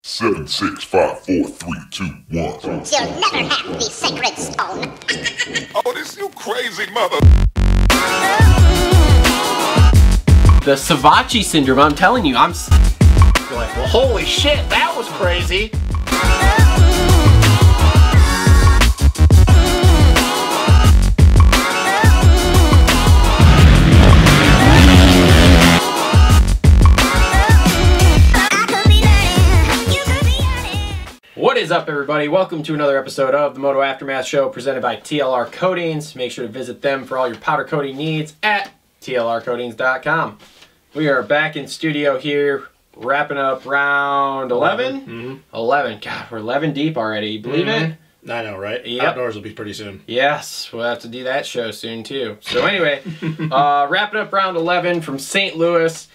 7, 6, 5, 4, 3, 2, 1. You'll never have the sacred stone. Oh, this you crazy mother. The Savachi syndrome, I'm telling you, I'm like, well, holy shit, that was crazy. What is up, everybody? Welcome to another episode of the Moto Aftermath Show presented by TLR Coatings. Make sure to visit them for all your powder coating needs at tlrcoatings.com. We are back in studio here, wrapping up round 11? 11. God, we're 11 deep already. Believe it? I know, right? Yep. Outdoors will be pretty soon. Yes, we'll have to do that show soon, too. So anyway, wrapping up round 11 from St. Louis.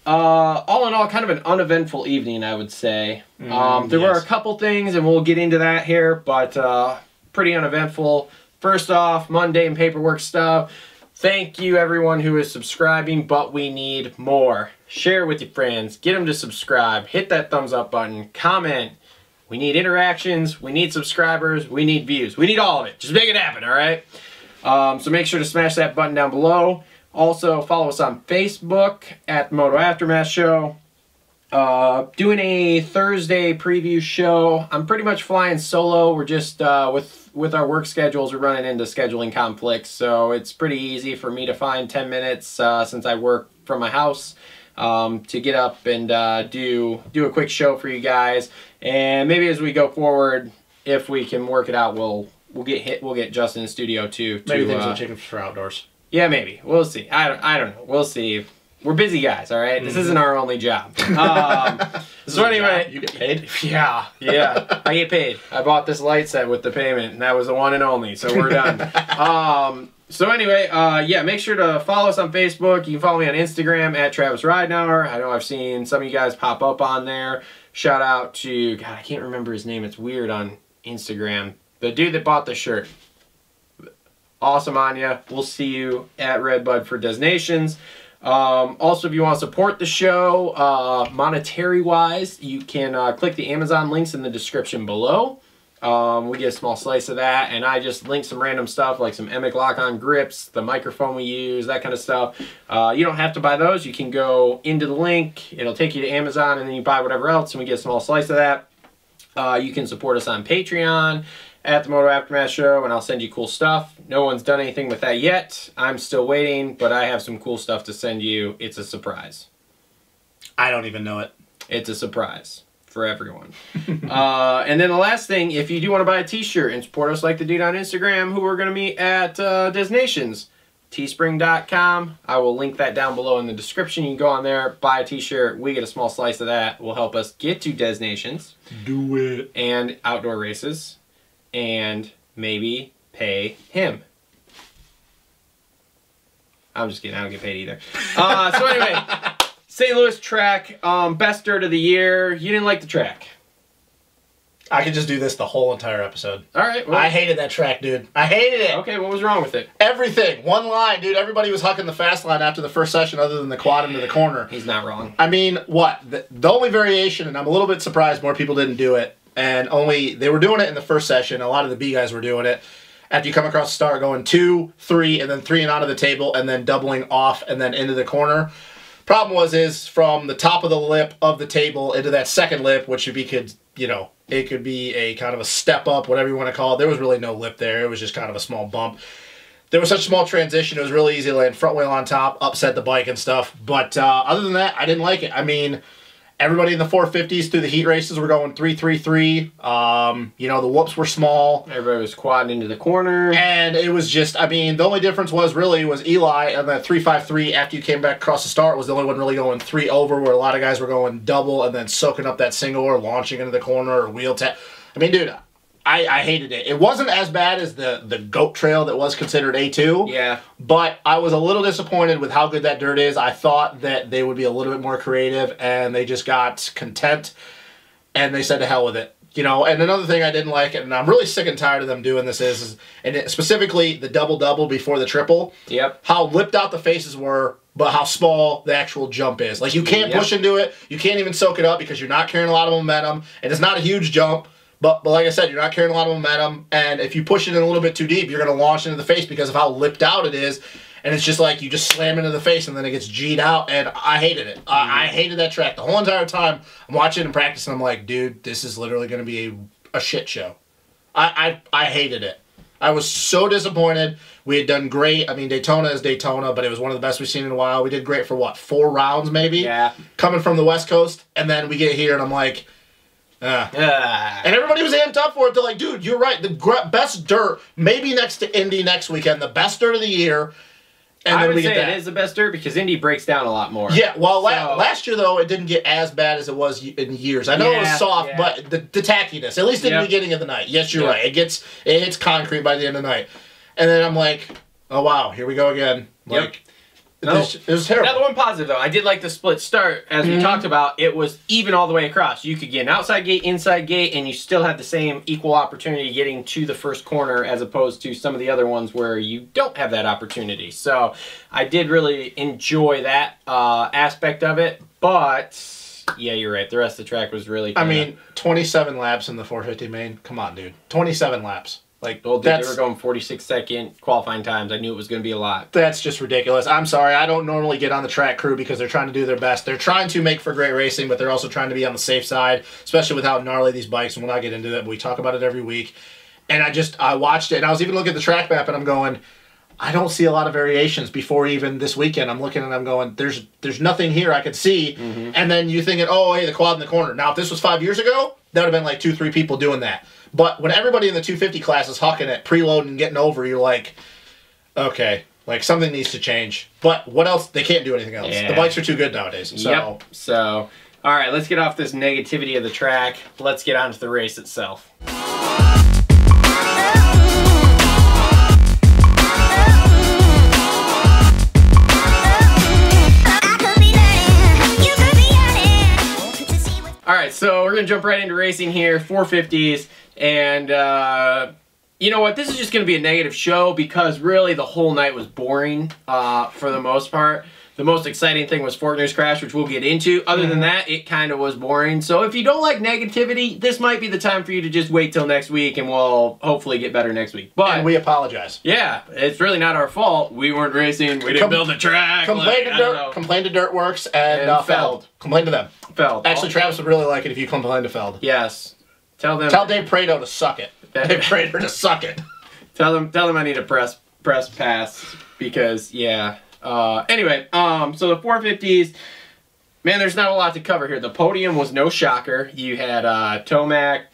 All in all, kind of an uneventful evening, I would say. There were a couple things, and we'll get into that here, but pretty uneventful. First off, mundane paperwork stuff. Thank you, everyone who is subscribing, but we need more. Share it with your friends. Get them to subscribe. Hit that thumbs up button. Comment. We need interactions. We need subscribers. We need views. We need all of it. Just make it happen, all right? So make sure to smash that button down below. Also, follow us on Facebook at Moto Aftermath Show. Doing a Thursday preview show. I'm pretty much flying solo. We're just, with our work schedules, we're running into scheduling conflicts. So it's pretty easy for me to find 10 minutes since I work from my house to get up and do a quick show for you guys. And maybe as we go forward, if we can work it out, we'll get Justin in studio too. Maybe things will change for outdoors. Yeah, maybe. We'll see. I don't know. We'll see. We're busy guys, all right? This isn't our only job. So anyway. You get paid? Yeah. I get paid. I bought this light set with the payment, and that was the one and only, so we're done. So anyway, yeah, make sure to follow us on Facebook. You can follow me on Instagram at Travis Ridenauer. I know I've seen some of you guys pop up on there. Shout out to, God, I can't remember his name. It's weird on Instagram. The dude that bought the shirt. Awesome on ya. We'll see you at Redbud for Destinations. Also, if you want to support the show monetary-wise, you can click the Amazon links in the description below. We get a small slice of that, and I just link some random stuff like some Emic lock-on grips, the microphone we use, that kind of stuff. You don't have to buy those. You can go into the link. It'll take you to Amazon, and then you buy whatever else, and we get a small slice of that. You can support us on Patreon at the Moto Aftermath Show, and I'll send you cool stuff. No one's done anything with that yet. I'm still waiting, but I have some cool stuff to send you. It's a surprise. I don't even know it. It's a surprise for everyone. And then the last thing, if you do want to buy a t-shirt and support us like the dude on Instagram who we're going to meet at Destinations, teespring.com. I will link that down below in the description. You can go on there, buy a t-shirt. We get a small slice of that. Will help us get to Destinations. Do it. And outdoor races. And maybe pay him. I'm just kidding. I don't get paid either. So anyway, St. Louis track, best dirt of the year. You didn't like the track. I could just do this the whole entire episode. All right. Well, I hated that track, dude. I hated it. Okay, what was wrong with it? Everything. One line, dude. Everybody was hucking the fast line after the first session other than the quad into the corner. He's not wrong. I mean, what? The only variation, and I'm a little bit surprised more people didn't do it, and they were doing it in the first session. A lot of the B guys were doing it. After you come across the start, going 2, 3, and then 3 and onto the table, and then doubling off and then into the corner. Problem is from the top of the lip of the table into that second lip, which it could be a kind of a step up, whatever you want to call it. There was really no lip there. It was just kind of a small bump. There was such a small transition. It was really easy to land front wheel on top, upset the bike and stuff. But other than that, I didn't like it. I mean, everybody in the 450s through the heat races were going 3-3-3. The whoops were small. Everybody was quadding into the corner. And it was just, I mean, the only difference was Eli and the 3-5-3 after you came back across the start was the only one really going 3 over, where a lot of guys were going double and then soaking up that single or launching into the corner or wheel tap. I mean, dude, I hated it. It wasn't as bad as the goat trail that was considered A2. Yeah. But I was a little disappointed with how good that dirt is. I thought that they would be a little bit more creative, and they just got content, and they said to hell with it. And another thing I didn't like, and I'm really sick and tired of them doing this, and specifically the double-double before the triple. Yep. How lipped out the faces were but how small the actual jump is. Like, you can't push into it. You can't even soak it up because you're not carrying a lot of momentum. And it's not a huge jump. But like I said, you're not carrying a lot of momentum. And if you push it in a little bit too deep, you're going to launch into the face because of how lipped out it is. And it's just like you just slam into the face and then it gets G'd out. And I hated it. I hated that track. The whole entire time I'm watching and practicing, I'm like, dude, this is literally going to be a shit show. I hated it. I was so disappointed. We had done great. I mean, Daytona is Daytona, but it was one of the best we've seen in a while. We did great for, what, 4 rounds maybe? Yeah. Coming from the West Coast. And then we get here and I'm like, And everybody was amped up for it. They're like, dude, you're right. The best dirt, maybe next to Indy next weekend, the best dirt of the year. And I then would say it is the best dirt because Indy breaks down a lot more. Yeah, well, last year, though, it didn't get as bad as it was in years. I know it was soft, but the tackiness, at least in the beginning of the night. Yes, you're right. It hits concrete by the end of the night. And then I'm like, oh, wow, here we go again. Like, it was terrible. Another one positive, though. I did like the split start. As we talked about, it was even all the way across. You could get an outside gate, inside gate, and you still had the same equal opportunity getting to the first corner as opposed to some of the other ones where you don't have that opportunity. So I did really enjoy that aspect of it. But, yeah, you're right. The rest of the track was really I mean, 27 laps in the 450 main. Come on, dude. 27 laps. Like, well, dude, they were going 46-second qualifying times. I knew it was going to be a lot. That's just ridiculous. I'm sorry. I don't normally get on the track crew because they're trying to do their best. They're trying to make for great racing, but they're also trying to be on the safe side, especially with how gnarly these bikes, and we'll not get into that, but we talk about it every week. And I watched it, and I was even looking at the track map, and I'm going, I don't see a lot of variations before even this weekend. I'm looking, and I'm going, there's nothing here I could see. And then you thinking, oh, hey, the quad in the corner. Now, if this was 5 years ago, that would have been like 2-3 people doing that. But when everybody in the 250 class is hucking it, preloading and getting over, you're like, okay, like something needs to change. But what else? They can't do anything else. Yeah. The bikes are too good nowadays. So. Yep. So, all right, let's get off this negativity of the track. Let's get on to the race itself. All right, so we're going to jump right into racing here, 450s, and you know what? This is just going to be a negative show because really the whole night was boring for the most part. The most exciting thing was Forkner's crash, which we'll get into. Other than that, it kind of was boring. So if you don't like negativity, this might be the time for you to just wait till next week, and we'll hopefully get better next week. But and we apologize. Yeah, it's really not our fault. We weren't racing. We didn't build the track. Complain to Dirtworks and Feld. Complain to them. Feld. Actually, Travis would really like it if you complain to Feld. Yes. Tell Dave Prado to suck it. Dave Prado to suck it. Tell them I need a press pass because yeah. Anyway, so the 450s, man, there's not a lot to cover here. The podium was no shocker. You had Tomac,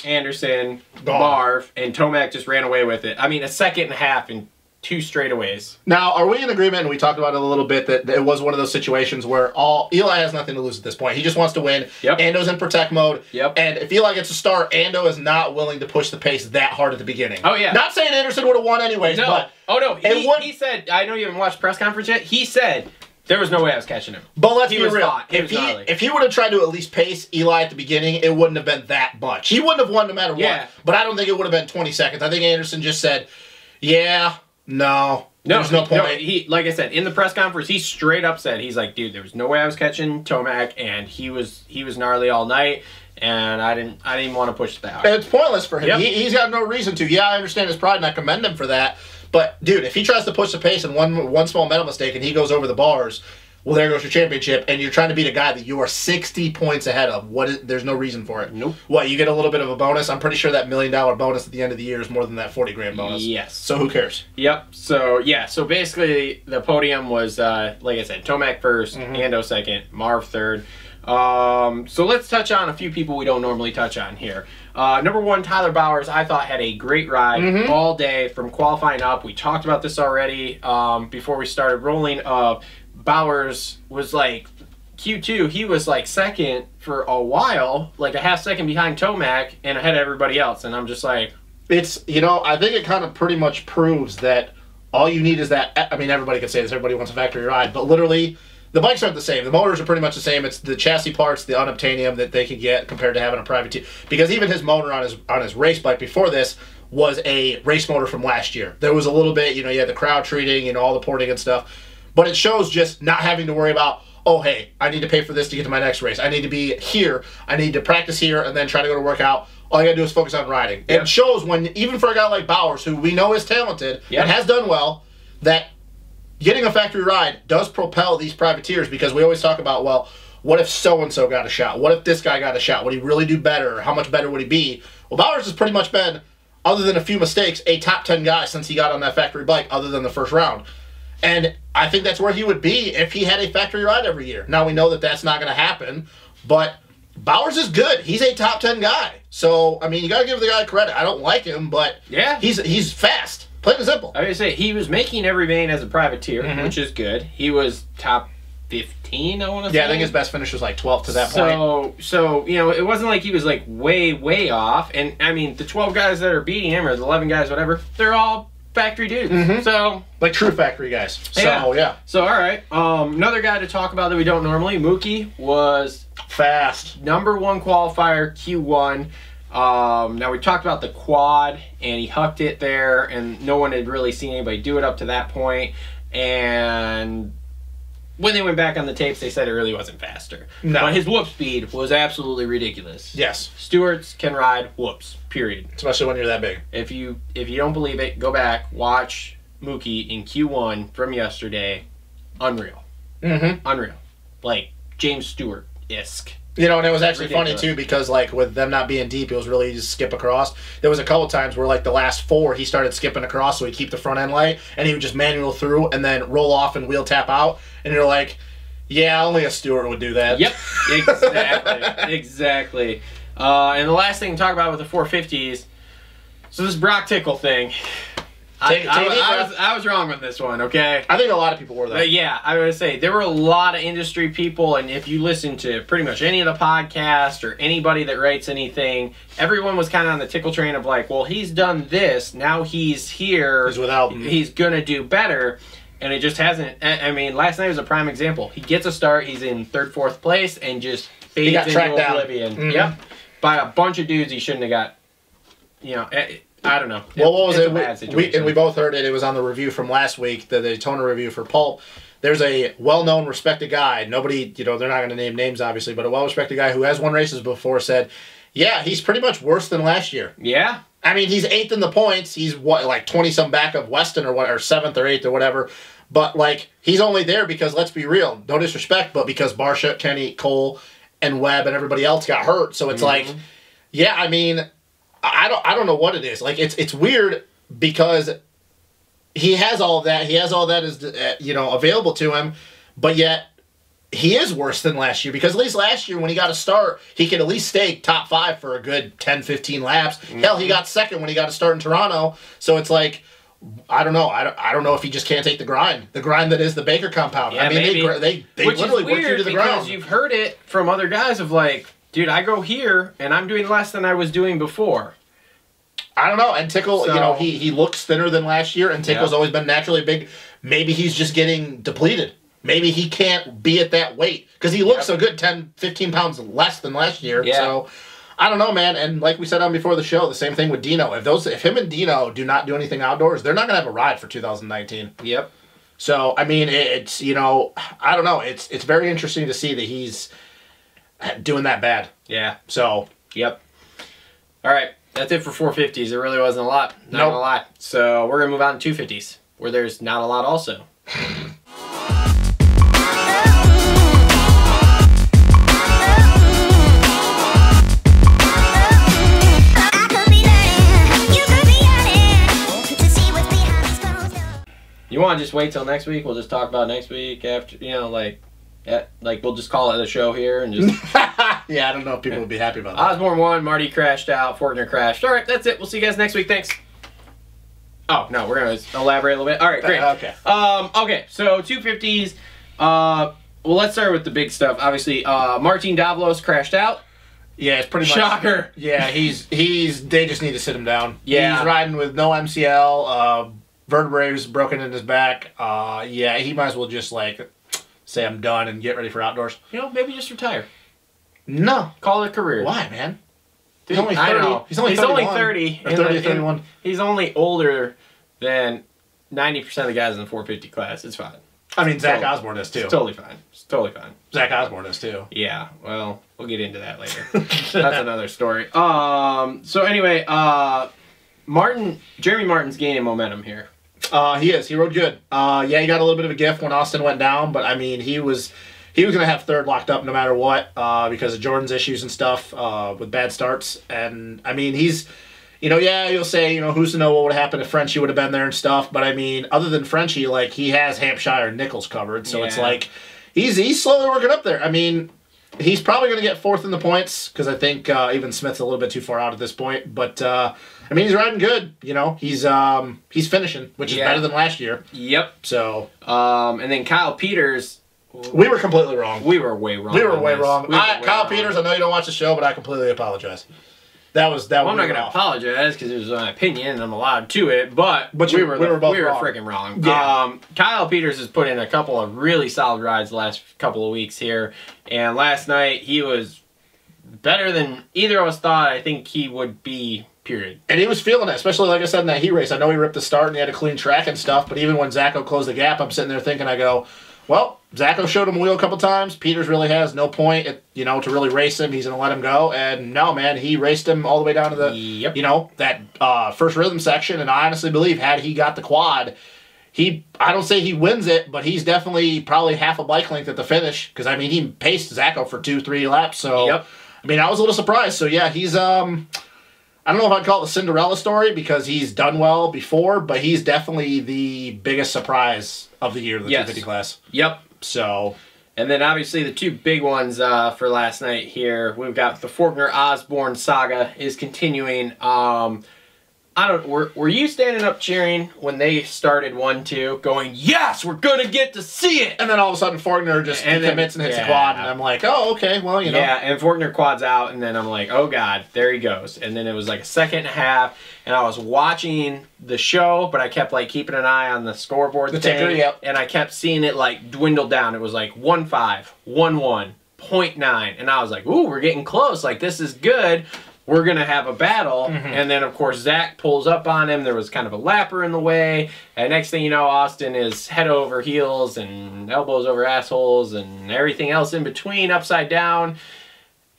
Anderson, Marv, and Tomac just ran away with it. I mean, a second and a half in 2 straightaways. Now, are we in agreement, and we talked about it a little bit, that it was one of those situations where Eli has nothing to lose at this point. He just wants to win. Yep. Ando's in protect mode. Yep. And if Eli gets a start, Ando is not willing to push the pace that hard at the beginning. Oh, yeah. Not saying Anderson would have won anyways, no. but... Oh, no. He said, I know you haven't watched the press conference yet, he said there was no way I was catching him. But let's be real. If he would have tried to at least pace Eli at the beginning, it wouldn't have been that much. He wouldn't have won no matter what. But I don't think it would have been 20 seconds. I think Anderson just said, yeah, no. There's no point. No, he, like I said, in the press conference, he straight up said, he's like, dude, there was no way I was catching Tomac, and he was gnarly all night, and I didn't want to push that hard. It's pointless for him. Yep. He's got no reason to. Yeah, I understand his pride, and I commend him for that. But, dude, if he tries to push the pace and one small mental mistake and he goes over the bars, well, there goes your championship, and you're trying to beat a guy that you are 60 points ahead of. There's no reason for it. Nope. What, you get a little bit of a bonus? I'm pretty sure that $1 million bonus at the end of the year is more than that 40 grand bonus. Yes. So who cares? Yep. So, yeah. So, basically, the podium was, like I said, Tomac first, Ando second, Marv third. So, let's touch on a few people we don't normally touch on here. Number 1, Tyler Bowers, I thought had a great ride all day from qualifying up. We talked about this already before we started rolling. Bowers was like Q2, he was like second for a while, like a half second behind Tomac and ahead of everybody else. And I'm just like, it's, I think it kind of pretty much proves that all you need is that, I mean, everybody can say this, everybody wants a factory ride, but literally the bikes aren't the same. The motors are pretty much the same. It's the chassis parts, the unobtainium that they can get compared to having a private team. Because even his motor on his race bike before this was a race motor from last year. There was a little bit, you had the crowd treating, all the porting and stuff. But it shows just not having to worry about, oh, hey, I need to pay for this to get to my next race. I need to be here. I need to practice here and then try to go to workout. All I got to do is focus on riding. Yep. It shows when, even for a guy like Bowers, who we know is talented and has done well, that getting a factory ride does propel these privateers, because we always talk about, well, what if so-and-so got a shot? What if this guy got a shot? Would he really do better? How much better would he be? Well, Bowers has pretty much been, other than a few mistakes, a top 10 guy since he got on that factory bike, other than the first round. And I think that's where he would be if he had a factory ride every year. Now, we know that that's not going to happen, but Bowers is good. He's a top 10 guy. So, I mean, you got to give the guy credit. I don't like him, but yeah, he's fast. Plain and simple. I was going to say, he was making every main as a privateer, which is good. He was top 15, I want to say. Yeah, I think his best finish was like 12th to that point. So, you know, it wasn't like he was like way off. And, I mean, the 12 guys that are beating him, or the 11 guys, whatever, they're all factory dudes. So, like true factory guys. So, yeah. So, all right. Another guy to talk about that we don't normally, Mookie, was fast. #1 qualifier, Q1. Now, we talked about the quad, and he hucked it there, and no one had really seen anybody do it up to that point. And when they went back on the tapes, they said it really wasn't faster. No. But his whoop speed was absolutely ridiculous. Yes. Stewarts can ride whoops, period. Especially when you're that big. If you don't believe it, go back, watch Mookie in Q1 from yesterday. Unreal. Unreal. Like James Stewart-esque. You know, and it was actually funny, too, because, like, with them not being deep, it was really easy to skip across. There was a couple times where, like, the last 4, he started skipping across so he'd keep the front end light, and he would just manual through and then roll off and wheel tap out. And you're like, yeah, only a Stewart would do that. Yep, exactly. Exactly. And the last thing to talk about with the 450s, so this Brock Tickle thing. I was wrong with this one, okay? I think a lot of people were, though. Yeah, I would say there were a lot of industry people, and if you listen to pretty much any of the podcasts or anybody that writes anything, everyone was kind of on the Tickle train of like, well, he's done this, now he's here, he's going to do better, and it just hasn't. I mean, last night was a prime example. He gets a start, he's in 3rd, 4th place, and just fades into oblivion. Yep. By a bunch of dudes he shouldn't have got, you know... I don't know. Well, what was it? We both heard it. It was on the review from last week, the Daytona review for Pulp. There's a well-known, respected guy. Nobody, you know, they're not going to name names, obviously, but a well-respected guy who has won races before said, yeah, he's pretty much worse than last year. Yeah. I mean, he's 8th in the points. He's, what, like 20-some back of Weston or 7th or 8th or whatever. But, like, he's only there because, let's be real, no disrespect, but because Barsha, Kenny, Cole, and Webb and everybody else got hurt. So it's like, yeah, I mean... I don't know what it is. Like, it's weird because he has all of that. He has all that as available to him, but yet he is worse than last year, because at least last year when he got a start, he could at least stay top 5 for a good 10, 15 laps. Hell, he got 2nd when he got a start in Toronto. So it's like, I don't know. I don't know if he just can't take the grind that is the Baker compound. Yeah, I mean, maybe. they literally work you to the ground. Because you've heard it from other guys of like, dude, I go here, and I'm doing less than I was doing before. I don't know. And Tickle, you know, he looks thinner than last year, and Tickle's always been naturally big. Maybe he's just getting depleted. Maybe he can't be at that weight, because he looks a good 10, 15 pounds less than last year. Yeah. So, I don't know, man. And like we said on before the show, the same thing with Dino. If him and Dino do not do anything outdoors, they're not going to have a ride for 2019. Yep. So, I mean, it's, you know, I don't know. It's very interesting to see that he's doing that bad. Yeah. So. Yep. All right. That's it for 450s. It really wasn't a lot. Not gonna lie. So we're going to move on to 250s, where there's not a lot also. You want to just wait till next week? We'll just talk about next week after, you know, like we'll just call it a show here and just... Yeah, I don't know if people would be happy about that. Osborne won, Marty crashed out, Fortner crashed. All right, that's it. We'll see you guys next week. Thanks. Oh, no, we're going to elaborate a little bit. All right, great. Okay. Okay, so 250s. Well, let's start with the big stuff. Obviously, Martin Davalos crashed out. Yeah, it's pretty much... Shocker. Yeah, they just need to sit him down. Yeah. He's riding with no MCL, vertebrae was broken in his back. Yeah, he might as well just, like, say I'm done and get ready for outdoors. You know, maybe just retire. No. Call it a career. Why, man? Dude, he's only 30. I know. He's only 30. Or 30 or 31. He's only older than 90% of the guys in the 450 class. It's fine. I mean, Zach Osborne is too. It's totally fine. It's totally fine. Zach Osborne is too. Yeah, well, we'll get into that later. That's another story. So anyway, Jeremy Martin's gaining momentum here. He is. He rode good. Yeah, he got a little bit of a gift when Austin went down, but I mean, he was going to have third locked up no matter what because of Jordan's issues and stuff with bad starts. And I mean, he's, yeah, you'll say, who's to know what would have happened if Frenchie would have been there and stuff. But I mean, other than Frenchie, like, he has Hampshire and Nichols covered. So it's like, he's slowly working up there. I mean, he's probably going to get fourth in the points because I think even Smith's a little bit too far out at this point. But, I mean, he's riding good. He's finishing, which is better than last year. Yep. So. And then Kyle Peters. We were completely wrong. We were way wrong. We were way wrong. Kyle Peters, I know you don't watch the show, but I completely apologize. That was I'm not going to apologize because it was my opinion and I'm allowed to it, but we were freaking wrong. Yeah. Kyle Peters has put in a couple of really solid rides the last couple of weeks here, and last night he was better than either of us thought I think he would be, period. And he was feeling it, especially like I said in that heat race. I know he ripped the start and he had a clean track and stuff, but even when Zacho closed the gap, I'm sitting there thinking, I go, well, Zacho showed him a wheel a couple times. Peters really has no point, to really race him. He's going to let him go. And no, man, he raced him all the way down to the, that first rhythm section. And I honestly believe had he got the quad, I don't say he wins it, but he's definitely probably half a bike length at the finish. Because, I mean, he paced Zacho for 2-3 laps. So, I mean, I was a little surprised. So, yeah, he's, I don't know if I'd call it the Cinderella story because he's done well before, but he's definitely the biggest surprise of the year in the 250 class. Yep. So, and then obviously the two big ones for last night here, we've got the Faulkner Osborne saga is continuing. Were you standing up cheering when they started 1-2, going, yes, we're gonna get to see it? And then all of a sudden Faulkner just commits and hits the quad, and I'm like, oh, okay, well, Yeah, and Faulkner quads out, and then I'm like, oh god, there he goes. And then it was like a second and a half, and I was watching the show, but I kept like keeping an eye on the scoreboard ticker, and I kept seeing it like dwindle down. It was like 1-5, 1-1, 0.9, and I was like, ooh, we're getting close. Like, this is good. We're going to have a battle. And then, of course, Zach pulls up on him. There was kind of a lapper in the way. And next thing you know, Austin is head over heels and elbows over assholes and everything else in between, upside down.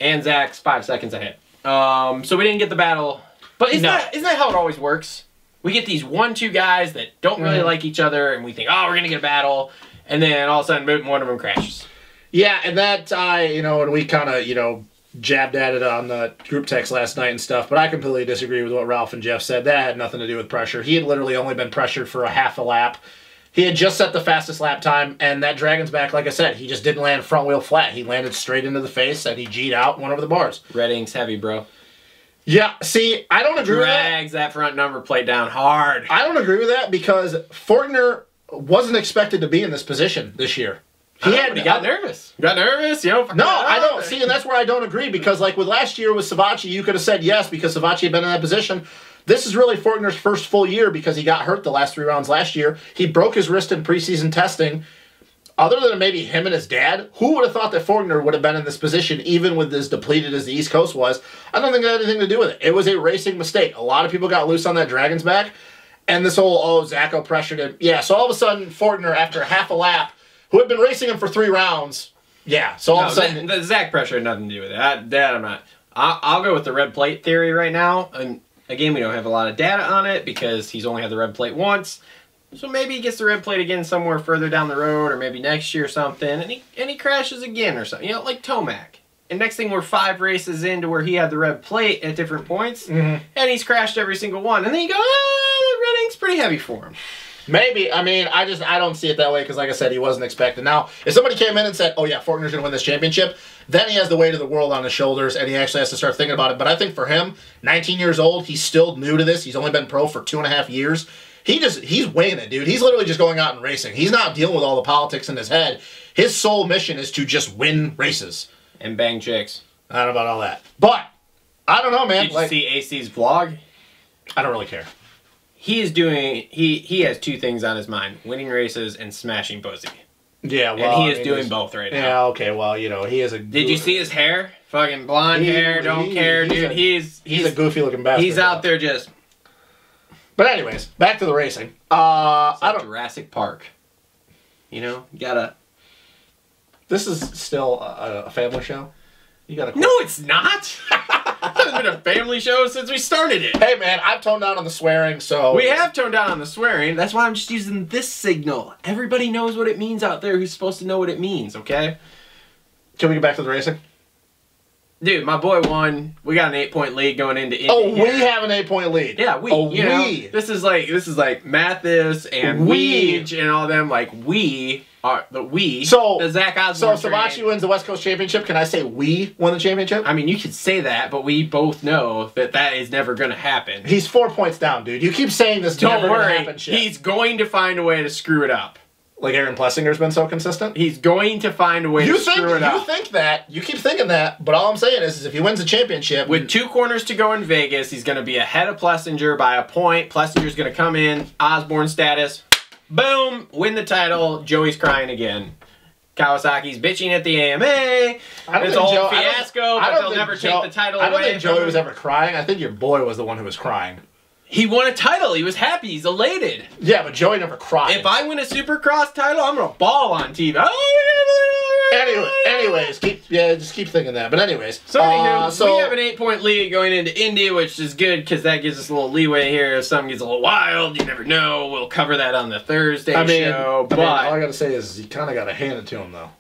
And Zach's 5 seconds ahead. So we didn't get the battle. But isn't that how it always works? We get these 1-2 guys that don't really like each other, and we think, oh, we're going to get a battle. And then all of a sudden, one of them crashes. Yeah, and that, and we kind of, jabbed at it on the group text last night and stuff, but I completely disagree with what Ralph and Jeff said. That had nothing to do with pressure. He had literally only been pressured for a half a lap. He had just set the fastest lap time, and that Dragon's back, like I said, he just didn't land front wheel flat. He landed straight into the face, and he G'd out and went over the bars. Red Ink's heavy, bro. Yeah, see, I don't agree with that. Drags that front number plate down hard. I don't agree with that because Faulkner wasn't expected to be in this position this year. He got nervous. Got nervous? No, I don't. See, and that's where I don't agree because, like, with last year with Savacci, you could have said yes because Savacci had been in that position. This is really Faulkner's first full year because he got hurt the last 3 rounds last year. He broke his wrist in preseason testing. Other than maybe him and his dad, who would have thought that Faulkner would have been in this position even with as depleted as the East Coast was? I don't think it had anything to do with it. It was a racing mistake. A lot of people got loose on that Dragon's back. And this whole, Zacho pressured him. Yeah, so all of a sudden, Faulkner, after half a lap, who had been racing him for 3 rounds. Yeah, so all of a sudden... The Zach pressure had nothing to do with it. That I'm not... I'll go with the red plate theory right now. And again, we don't have a lot of data on it because he's only had the red plate once. So maybe he gets the red plate again somewhere further down the road or maybe next year or something. And he crashes again or something. Like Tomac. And next thing we're 5 races into where he had the red plate at different points. And he's crashed every single one. And then you go, the red ink's pretty heavy for him. Maybe. I mean, I don't see it that way because, like I said, he wasn't expected. Now, if somebody came in and said, oh, yeah, Faulkner's going to win this championship, then he has the weight of the world on his shoulders and he actually has to start thinking about it. But I think for him, 19 years old, he's still new to this. He's only been pro for 2.5 years. He's weighing it, dude. He's literally just going out and racing. He's not dealing with all the politics in his head. His sole mission is to just win races. And bang chicks. I don't know about all that. But, I don't know, man. Did you see AC's vlog? I don't really care. He is doing, he has 2 things on his mind. Winning races and smashing pussy. Yeah, well. And he is doing both right now. Yeah, okay, well, he is a... Did you see his hair? Fucking blonde hair, don't care, dude. He's a goofy looking bastard. He's out there just... But anyways, back to the racing. Jurassic Park. You know, you gotta... This is still a family show? You gotta... No, it's not! It hasn't been a family show since we started it. Hey, man, I've toned down on the swearing, so... We have toned down on the swearing. That's why I'm just using this signal. Everybody knows what it means out there who's supposed to know what it means, okay? Can we get back to the racing? Dude, my boy won. We got an 8-point lead going into Indy. Oh, we have an 8-point lead. Yeah, we. Oh, you know, this is like Mathis and Weege and all them. Like we are the Zach Osborne. So if Sabachi wins the West Coast Championship, can I say we won the championship? I mean, you could say that, but we both know that that is never going to happen. He's 4 points down, dude. You keep saying this. Don't worry. He's going to find a way to screw it up. Like Aaron Plessinger's been so consistent? He's going to find a way to screw it up. You think that. You keep thinking that. But all I'm saying is if he wins the championship... With 2 corners to go in Vegas, he's going to be ahead of Plessinger by a point. Plessinger's going to come in. Osborne status. Boom. Win the title. Joey's crying again. Kawasaki's bitching at the AMA. It's a whole fiasco, but they'll never take the title away. I don't think Joey was ever crying. I think your boy was the one who was crying. He won a title. He was happy. He's elated. Yeah, but Joey never cried. If I win a Supercross title, I'm going to ball on TV. Anyways, just keep thinking that. But anyways. So we have an 8-point lead going into Indy, which is good because that gives us a little leeway here. If something gets a little wild, you never know. We'll cover that on the Thursday show. But all I got to say is you kind of got to hand it to him, though.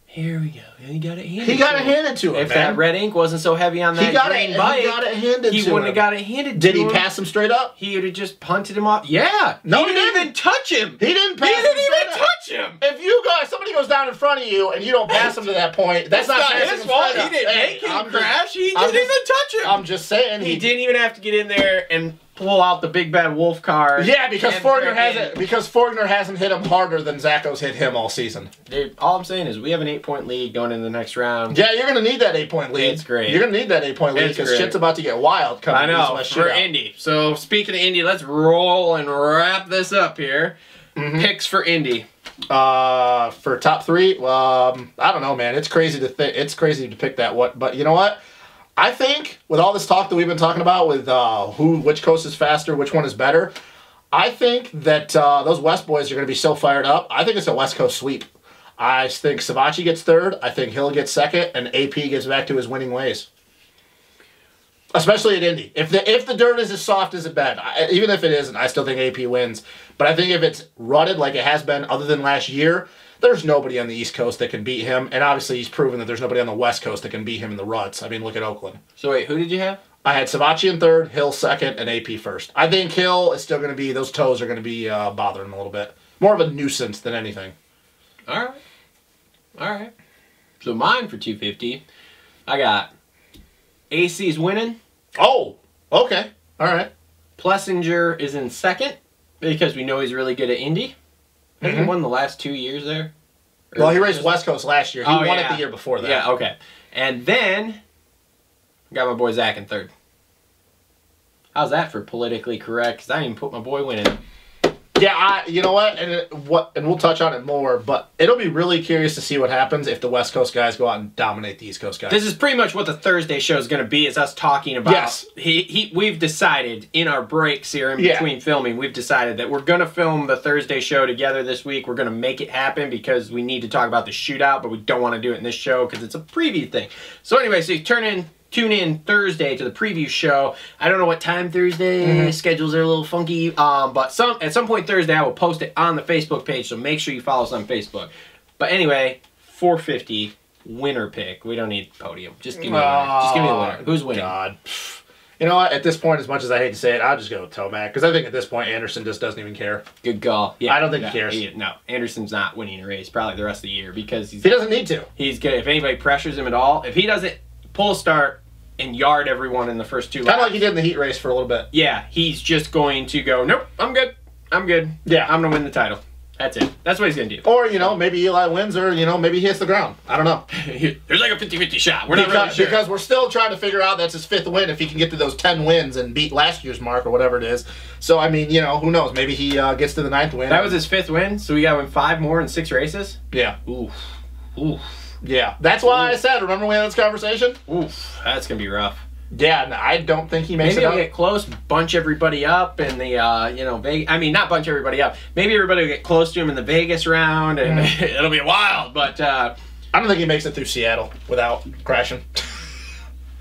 Here we go. He got it handed to him. He got it handed to him, If that red ink wasn't so heavy on that green bike, he got it handed to him. He wouldn't have got it handed to him. Did he pass him straight up? He would have just punted him off. Yeah. No, he didn't even touch him. He didn't pass him. He didn't even touch him. If somebody goes down in front of you and you don't pass him to that point, that's not his fault. He didn't make him crash. He didn't even touch him. I'm just saying. He didn't even have to get in there and pull out the big bad wolf car. Yeah, because Forgner hasn't hit him harder than Zacho's hit him all season. Dude, all I'm saying is we have an 8-point lead going into the next round. Yeah, you're gonna need that 8-point lead. It's great. You're gonna need that 8-point lead because shit's about to get wild coming. I know, for Indy. So speaking of Indy, let's roll and wrap this up here. Picks for Indy. For top 3, I don't know, man. It's crazy to pick that. But you know what? I think with all this talk that we've been talking about with which coast is faster, which one is better, I think that those West boys are going to be so fired up. I think it's a West Coast sweep. I think Sabachi gets 3rd. I think Hill gets 2nd, and AP gets back to his winning ways. Especially at Indy. If the dirt is as soft as a bed, even if it isn't, I still think AP wins. But I think if it's rutted like it has been other than last year, there's nobody on the East Coast that can beat him. And obviously he's proven that there's nobody on the West Coast that can beat him in the ruts. I mean, look at Oakland. So wait, who did you have? I had Sabachi in 3rd, Hill 2nd, and AP 1st. I think Hill is still going to be, those toes are going to be bothering him a little bit. More of a nuisance than anything. All right. So mine for 250, I got AC's winning. Oh, okay. All right. Plessinger is in 2nd because we know he's really good at Indy. Hasn't he won the last 2 years there? Well, he raced West Coast last year. He won it the year before that. Yeah, okay. And then, got my boy Zach in 3rd. How's that for politically correct? Because I didn't even put my boy winning. Yeah, you know what? And we'll touch on it more, but it'll be really curious to see what happens if the West Coast guys go out and dominate the East Coast guys. This is pretty much what the Thursday show is going to be, is us talking about. Yes. We've decided in our breaks here in between filming, we've decided that we're going to film the Thursday show together this week. We're going to make it happen because we need to talk about the shootout, but we don't want to do it in this show because it's a preview thing. So anyway, so you tune in Thursday to the preview show. I don't know what time Thursday. Schedules are a little funky. But at some point Thursday, I will post it on the Facebook page, so make sure you follow us on Facebook. But anyway, 450 winner pick. We don't need podium. Just give me a winner. Just give me a winner. Who's winning? God. You know what? At this point, as much as I hate to say it, I'll just go with Tomac. Because I think at this point, Anderson just doesn't even care. Good call. Yeah, I don't think he cares. No, Anderson's not winning a race probably the rest of the year because he doesn't need to. He's good. If anybody pressures him at all, if he doesn't pull a start and yard everyone in the first 2 laps. Kind of like he did in the heat race for a little bit. Yeah, he's just going to go, nope, I'm good. I'm good. Yeah. I'm going to win the title. That's it. That's what he's going to do. Or, you know, maybe Eli wins or, you know, maybe he hits the ground. I don't know. There's like a 50-50 shot. We're not really sure. Because we're still trying to figure out that's his 5th win if he can get to those 10 wins and beat last year's mark or whatever it is. So, I mean, you know, who knows? Maybe he gets to the 9th win. That was his 5th win, so we got to win 5 more in 6 races? Yeah. Oof. Oof. Yeah. That's why I said, remember we had this conversation? Oof. That's going to be rough. Yeah, and I don't think he makes Maybe it he'll up. get close, bunch everybody up in the, I mean, not bunch everybody up. Maybe everybody will get close to him in the Vegas round, and it'll be wild. But I don't think he makes it through Seattle without crashing.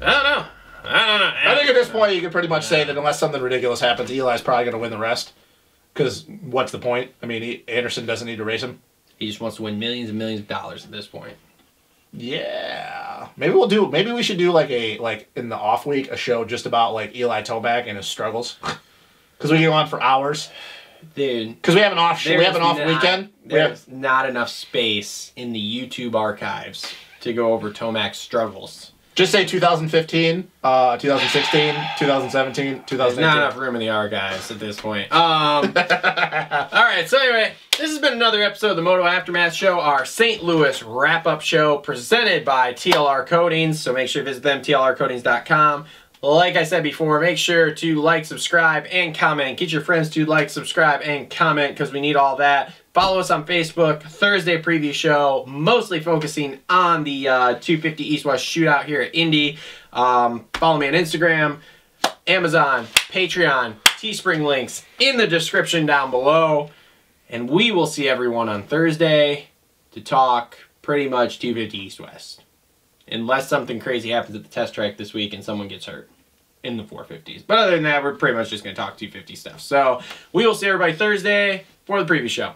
I don't know. I think at this point you could pretty much say that unless something ridiculous happens, Eli's probably going to win the rest. Because what's the point? I mean, Anderson doesn't need to race him. He just wants to win millions and millions of dollars at this point. Yeah, maybe we should do like in the off week a show just about like Eli Tomac and his struggles, because we can go on for hours, dude. Because we have an off weekend. There's not enough space in the YouTube archives to go over Tomac's struggles. Just say 2015, 2016, 2017, 2018. There's not enough room in the archives at this point. All right, so anyway, this has been another episode of the Moto Aftermath Show, our St. Louis wrap-up show presented by TLR Coatings. So make sure to visit them, tlrcoatings.com. Like I said before, make sure to like, subscribe, and comment. Get your friends to like, subscribe, and comment because we need all that. Follow us on Facebook, Thursday preview show, mostly focusing on the 250 East-West shootout here at Indy. Follow me on Instagram, Amazon, Patreon, Teespring links in the description down below. And we will see everyone on Thursday to talk pretty much 250 East-West. Unless something crazy happens at the test track this week and someone gets hurt in the 450s. But other than that, we're pretty much just going to talk 250 stuff. So we will see everybody Thursday for the preview show.